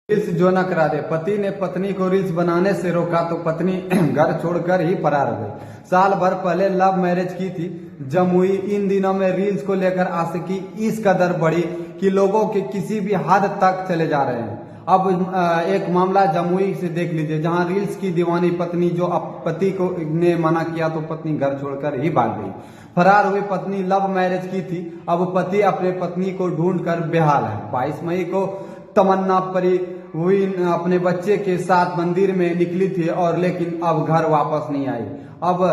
Reels जो न करा दे। पति ने पत्नी को रील्स बनाने से रोका तो पत्नी घर छोड़कर ही फरार हो गई। साल भर पहले लव मैरिज की थी जमुई। इन दिनों में रील्स को लेकर आशिकी इस कदर बढ़ी कि लोगों के किसी भी हद तक चले जा रहे हैं। अब एक मामला जमुई से देख लीजिए, जहां रील्स की दीवानी पत्नी जो पति को ने मना किया तो पत्नी घर छोड़कर ही भाग गई। फरार हुई पत्नी लव मैरिज की थी। अब पति अपने पत्नी को ढूंढकर बेहाल है। 22 मई को तमन्ना परी हुई अपने बच्चे के साथ मंदिर में निकली थी और लेकिन अब घर वापस नहीं आई। अब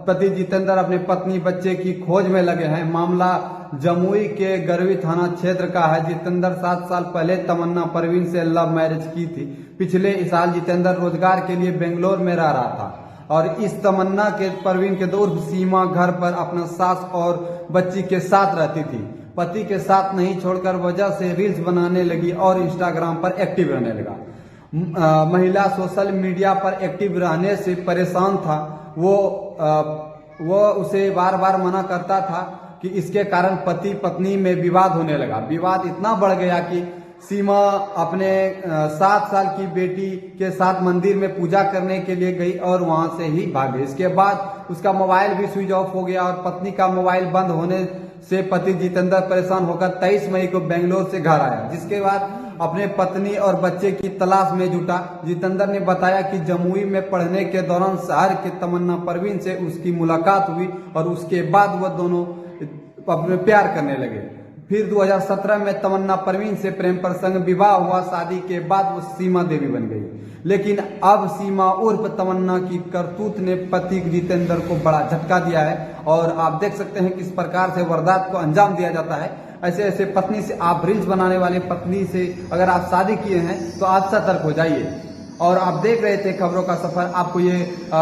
पति जितेंद्र अपने पत्नी बच्चे की खोज में लगे हैं। मामला जमुई के गरवी थाना क्षेत्र का है। जितेंद्र 7 साल पहले तमन्ना परवीन से लव मैरिज की थी। पिछले साल जितेंद्र रोजगार के लिए बेंगलोर में रह रहा था और इस तमन्ना के परवीन के उर्फ सीमा घर पर अपना सास और बच्ची के साथ रहती थी। पति के साथ नहीं छोड़कर वजह से रील्स बनाने लगी और इंस्टाग्राम पर एक्टिव रहने लगा। महिला सोशल मीडिया पर एक्टिव रहने से परेशान था। वो उसे बार बार मना करता था कि इसके कारण पति पत्नी में विवाद होने लगा। विवाद इतना बढ़ गया कि सीमा अपने 7 साल की बेटी के साथ मंदिर में पूजा करने के लिए गई और वहां से ही भाग गई। इसके बाद उसका मोबाइल भी स्विच ऑफ हो गया और पत्नी का मोबाइल बंद होने से पति जितेंद्र परेशान होकर 23 मई को बेंगलोर से घर आया, जिसके बाद अपने पत्नी और बच्चे की तलाश में जुटा। जितेंद्र ने बताया कि जमुई में पढ़ने के दौरान शहर के तमन्ना परवीन से उसकी मुलाकात हुई और उसके बाद वह दोनों अपने प्यार करने लगे। फिर 2017 में तमन्ना परवीन से प्रेम प्रसंग विवाह हुआ। शादी के बाद वो सीमा देवी बन गई। लेकिन अब सीमा उर्फ तमन्ना की करतूत ने पति जितेंद्र को बड़ा झटका दिया है और आप देख सकते हैं किस प्रकार से वारदात को अंजाम दिया जाता है। ऐसे ऐसे पत्नी से, आप रील्स बनाने वाले पत्नी से अगर आप शादी किए हैं तो आप सतर्क हो जाइए। और आप देख रहे थे खबरों का सफर। आपको ये